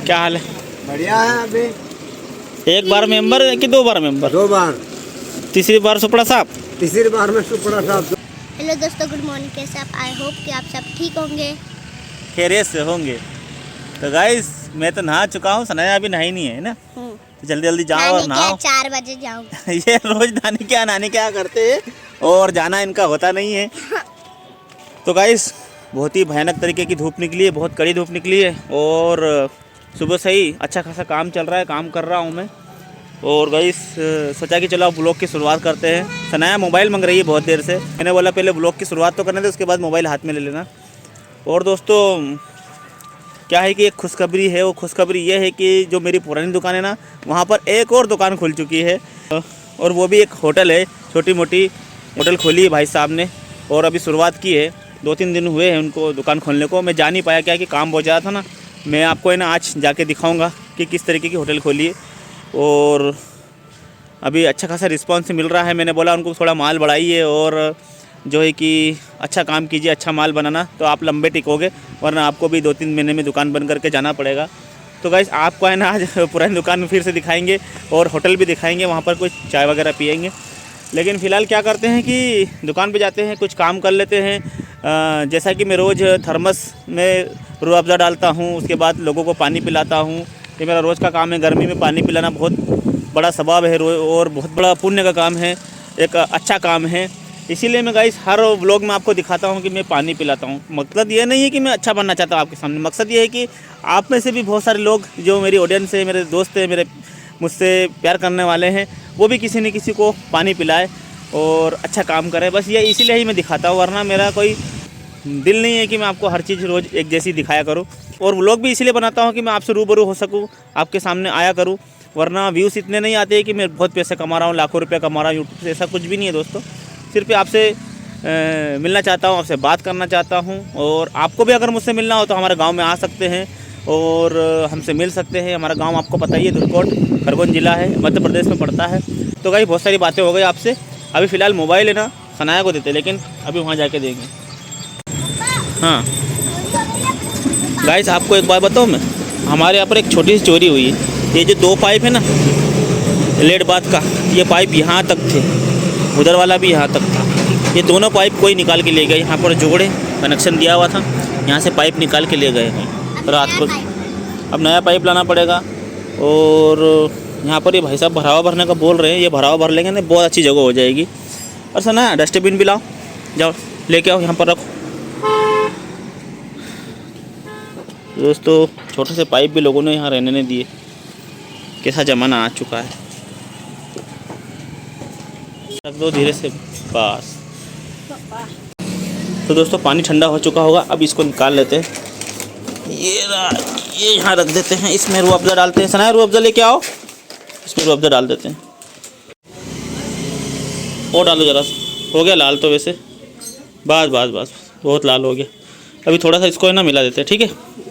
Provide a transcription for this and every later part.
बढ़िया है। अभी एक बार मेंबर है कि 2 बार मेंबर? 2 बार। तीसरी बार सुपड़ा साहब? तीसरी बार में सुपड़ा साहब। हेलो दोस्तों, गुड मॉर्निंग। कैसे आप? आई होप कि आप सब ठीक होंगे, खैरियत से होंगे। तो गाइस मैं तो नहा चुका हूँ, सनाया अभी नहाई नहीं है ना, तो जल्दी जल्दी जाओ और नहाओ। 4 बजे जाऊँगा। ये रोज नानी क्या करते हैं और जाना इनका होता नहीं है। तो गाइस बहुत ही भयानक तरीके की धूप निकली है, बहुत कड़ी धूप निकली है और सुबह से ही अच्छा खासा काम चल रहा है, काम कर रहा हूँ मैं। और गाइस सोचा कि चलो ब्लॉग की शुरुआत करते हैं। सनाया मोबाइल मंग रही है बहुत देर से, मैंने बोला पहले ब्लॉग की शुरुआत तो करने दे, उसके बाद मोबाइल हाथ में ले लेना। और दोस्तों क्या है कि एक खुशखबरी है, वो खुशखबरी ये है कि जो मेरी पुरानी दुकान है ना, वहाँ पर एक और दुकान खुल चुकी है और वो भी एक होटल है, छोटी मोटी होटल खोली है भाई साहब ने और अभी शुरुआत की है। 2-3 दिन हुए हैं उनको दुकान खोलने को। मैं जा नहीं पाया, क्या कि काम बहुत ज़्यादा था ना। मैं आपको है ना आज जाके दिखाऊंगा कि किस तरीके की होटल खोली है और अभी अच्छा खासा रिस्पांस मिल रहा है। मैंने बोला उनको थोड़ा माल बढ़ाइए और जो है कि अच्छा काम कीजिए, अच्छा माल बनाना, तो आप लंबे टिकोगे, वरना आपको भी 2-3 महीने में दुकान बंद करके जाना पड़ेगा। तो गाइस आपको है ना आज पुरानी दुकान में फिर से दिखाएंगे और होटल भी दिखाएंगे, वहाँ पर कुछ चाय वगैरह पियेंगे। लेकिन फ़िलहाल क्या करते हैं कि दुकान पे जाते हैं, कुछ काम कर लेते हैं। जैसा कि मैं रोज़ थर्मस में रूह अफ़ज़ा डालता हूँ, उसके बाद लोगों को पानी पिलाता हूँ। ये मेरा रोज़ का काम है। गर्मी में पानी पिलाना बहुत बड़ा सवाब है और बहुत बड़ा पुण्य का काम है, एक अच्छा काम है। इसीलिए मैं गाइस हर व्लॉग में आपको दिखाता हूँ कि मैं पानी पिलाता हूँ। मकसद ये नहीं है कि मैं अच्छा बनना चाहता हूँ आपके सामने, मकसद ये है कि आप में से भी बहुत सारे लोग जो मेरी ऑडियंस है, मेरे दोस्त हैं, मेरे मुझसे प्यार करने वाले हैं, वो भी किसी न किसी को पानी पिलाए और अच्छा काम करे। बस ये इसीलिए ही मैं दिखाता हूँ, वरना मेरा कोई दिल नहीं है कि मैं आपको हर चीज़ रोज़ एक जैसी दिखाया करूँ। और व्लॉग भी इसीलिए बनाता हूँ कि मैं आपसे रूबरू हो सकूँ, आपके सामने आया करूँ। वरना व्यूज़ इतने नहीं आते हैं कि मैं बहुत पैसे कमा रहा हूँ, लाखों रुपये कमा रहा हूँ यूट्यूब से, ऐसा कुछ भी नहीं है दोस्तों। सिर्फ आपसे मिलना चाहता हूँ, आपसे बात करना चाहता हूँ। और आपको भी अगर मुझसे मिलना हो तो हमारे गांव में आ सकते हैं और हमसे मिल सकते हैं। हमारा गांव आपको पता ही है, धुरकोट, खरगोन ज़िला है, मध्य प्रदेश में पड़ता है। तो गाइस बहुत सारी बातें हो गई आपसे। अभी फ़िलहाल मोबाइल है ना सनाया को देते, लेकिन अभी वहाँ जाके देंगे। हाँ गाइस आपको एक बात बताऊँ मैं, हमारे यहाँ पर एक छोटी सी चोरी हुई है। ये जो 2 पाइप है ना लेड बात का, ये पाइप यहाँ तक थे, उधर वाला भी यहाँ तक था। ये दोनों पाइप कोई निकाल के ले गए। यहाँ पर जोड़े कनेक्शन दिया हुआ था, यहाँ से पाइप निकाल के ले गए हैं रात को। अब नया पाइप लाना पड़ेगा। और यहाँ पर ये भाई साहब भरावा भरने का बोल रहे हैं, ये भरावा भर लेंगे ना बहुत अच्छी जगह हो जाएगी। और सुना डस्टबिन भी लाओ, जाओ लेके आओ, यहाँ पर रखो। दोस्तों छोटे से पाइप भी लोगों ने यहाँ रहने नहीं दिए, कैसा ज़माना आ चुका है। रख दो धीरे से बस। तो दोस्तों पानी ठंडा हो चुका होगा, अब इसको निकाल लेते हैं। ये यहाँ रख देते हैं, इसमें रूह अफ़ज़ा डालते हैं। सनाया रूह अफ़ज़ा लेके आओ, इसमें रूह अफ़ज़ा डाल देते हैं। और डालो ज़रा सा, हो गया लाल तो वैसे, बस बस बस बहुत लाल हो गया। अभी थोड़ा सा इसको है ना मिला देते हैं, ठीक है।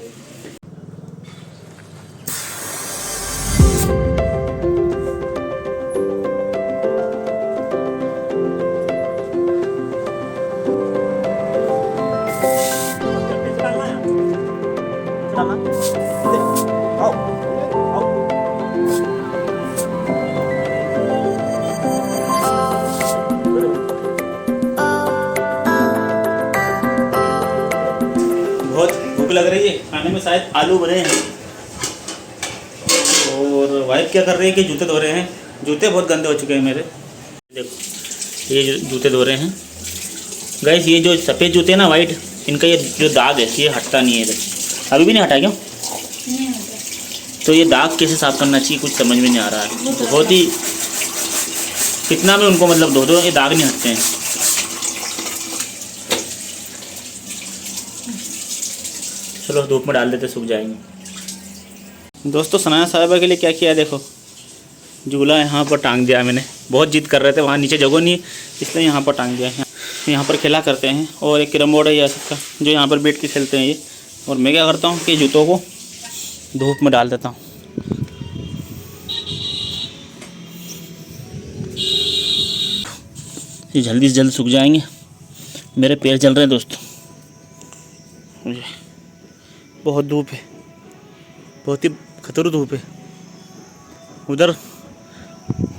बहुत भूख लग रही है, खाने में शायद आलू बने हैं। और वाइफ क्या कर रही है कि जूते धो रहे हैं। जूते बहुत गंदे हो चुके हैं मेरे, देखो ये जूते धो रहे हैं। गाइस ये जो सफ़ेद जूते हैं ना वाइट, इनका ये जो दाग है ये हटता नहीं है इधर, अभी भी नहीं हटा क्यों? तो ये दाग कैसे साफ़ करना चाहिए कुछ समझ में नहीं आ रहा है। बहुत ही कितना भी उनको मतलब धो दो, ये दाग नहीं हटते हैं। चलो धूप में डाल देते, सूख जाएंगे। दोस्तों सनाया साहिबा के लिए क्या किया देखो, झूला यहाँ पर टांग दिया मैंने। बहुत जिद कर रहे थे, वहाँ नीचे जगह नहीं इसलिए यहाँ पर टांग दिया। यहाँ पर खेला करते हैं। और एक कैरम बोर्ड है ये सबका, जो यहाँ पर बैठ के खेलते हैं ये। और मैं क्या करता हूँ कि जूतों को धूप में डाल देता हूँ। ये जल्दी से जल्द सूख जाएंगे। मेरे पैर जल रहे हैं दोस्तों, मुझे बहुत धूप है। बहुत ही खतरनाक धूप है। उधर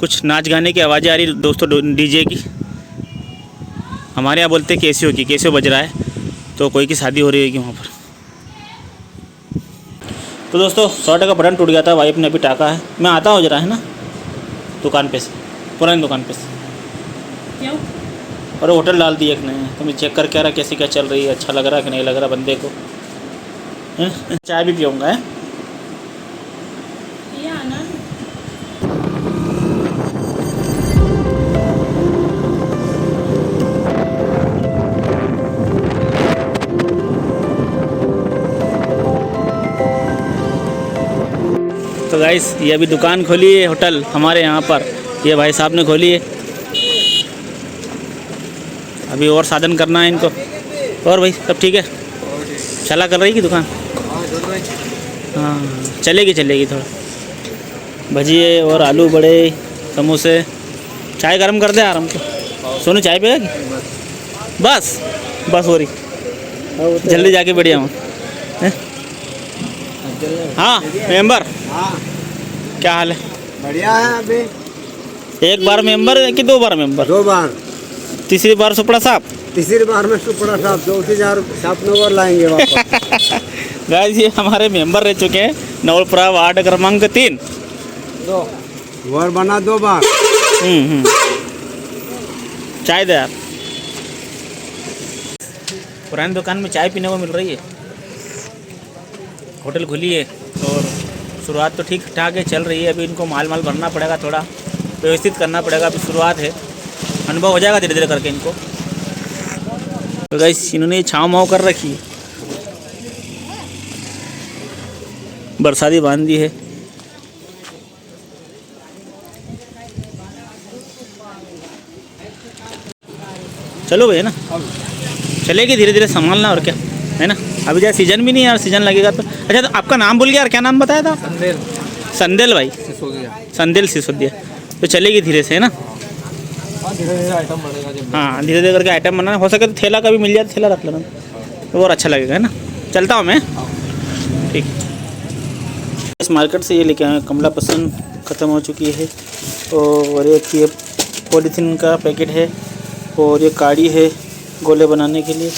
कुछ नाच गाने की आवाज़ें आ रही दोस्तों, डीजे की। हमारे यहाँ बोलते हैं कैसियो की, कैसियो बज रहा है, तो कोई की शादी हो रही है कि वहाँ पर। तो दोस्तों 100 का बटन टूट गया था, वाइफ ने अभी टाका है। मैं आता हूँ जरा, है ना, दुकान पे से, पुरानी दुकान पे से। क्यों? और होटल डाल दिया एक नया, तो मैं चेक करके आ रहा कैसी क्या चल रही है, अच्छा लग रहा है कि नहीं लग रहा बंदे को। चाय भी पीऊँगा है। ये आना। तो गाइस ये अभी दुकान खोली है होटल हमारे यहाँ पर, ये भाई साहब ने खोली है। अभी और साधन करना है इनको। और भाई सब ठीक है? चला कर रही की दुकान? हाँ चलेगी थोड़ा। भजिए और आलू बड़े, समोसे। चाय गरम कर दे आराम को। सोनू चाय पिएगा कि? बस हो रही, जल्दी जाके बैठ जाऊँ। हाँ मेंबर, हाँ क्या हाल है? बढ़िया है। अभी एक बार मेंबर कि 2 बार मेंबर? 2 बार, तीसरी बार सुपड़ा साहब। तीसरी बार में सुपड़ा साहब 2-3 साहब नगर लाएंगे वापस। गाइस ये हमारे मेंबर रह चुके हैं, नवलपुरा वार्ड क्रमांक 3। 2 और बना 2 बार। चाय दे यार। पुरानी दुकान में चाय पीने को मिल रही है। होटल खुली है और शुरुआत तो ठीक ठाक है, चल रही है। अभी इनको माल भरना पड़ेगा, थोड़ा व्यवस्थित करना पड़ेगा। अभी शुरुआत है, अनुभव हो जाएगा धीरे धीरे करके इनको। तो गाइस इन्होंने छाँव माव कर रखी है, बरसाती बांध दी है। चलो भाई, है ना, चलेगी धीरे धीरे, संभालना और क्या, है ना। अभी जैसे सीजन भी नहीं है यार, सीजन लगेगा तो। अच्छा तो आपका नाम भूल गया यार, क्या नाम बताया था? संदेल भाई, संदेल सिसोदिया। तो चलेगी धीरे से, है ना। हाँ धीरे धीरे करके आइटम बनाना। हो सके तो ठेला का भी मिल जाए, ठेला रख लेना तो और अच्छा लगेगा, है ना। चलता हूँ मैं, ठीक। इस मार्केट से ये लेके आए कमला पसंद, ख़त्म हो चुकी है। और एक ये पॉलीथीन का पैकेट है, और ये काड़ी है गोले बनाने के लिए।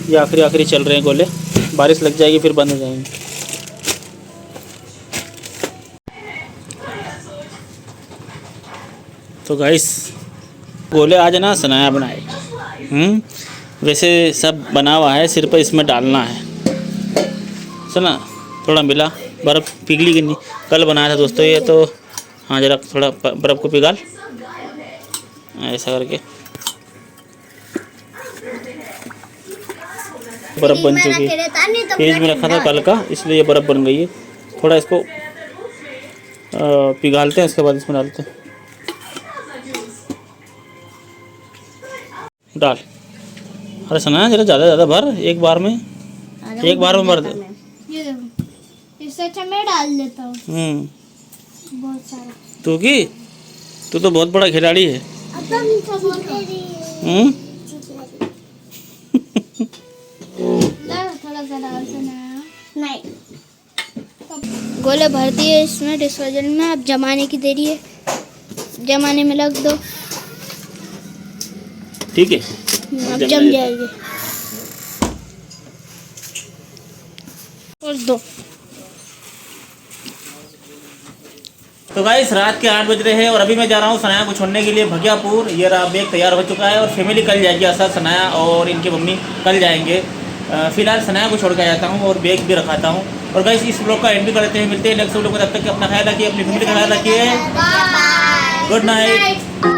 ये आखिरी चल रहे हैं गोले, बारिश लग जाएगी फिर बंद हो जाएंगे। तो गाइस गोले आज ना सनाया बनाए। वैसे सब बना हुआ है, सिर पर इसमें डालना है। सुना, थोड़ा मिला, बर्फ़ पिघली कि नहीं? कल बनाया था दोस्तों ये तो। हाँ जरा थोड़ा बर्फ़ को पिघाल, ऐसा करके बर्फ़ बन चुकी है। फ्रिज में रखा था कल का, इसलिए ये बर्फ़ बन गई है। थोड़ा इसको पिघालते हैं, उसके बाद इसमें डालते हैं। डाल, अरे सुना जरा ज़्यादा भर, एक बार में भर दे। ये देखो, इससे अच्छा मैं डाल देता हूँ बहुत सारा। तू तो बहुत बड़ा खिलाड़ी है। थोड़ा सा डाल देना। नहीं, गोले भर दिए इसमें डिस्पोजल में। अब जमाने की देरी है, जमाने में लग दो। ठीक है, अब जम जाएगी। और 2। तो गाइस रात के 8 बज रहे हैं और अभी मैं जा रहा हूँ सनाया को छोड़ने के लिए भगियापुर। ये रहा बैग तैयार हो चुका है और फैमिली कल जाएगी, असद, सनाया और इनकी मम्मी कल जाएंगे। फिलहाल सनाया को छोड़ के जाता हूँ और बैग भी रखाता हूँ। और गाइस इस ब्लॉग का एंड भी करते हैं, मिलते हैं नेक्स्ट ब्लॉग में। तब तक अपना ख्याल रखिए, अपनी फैमिली का ख्याल रखिए। Good night.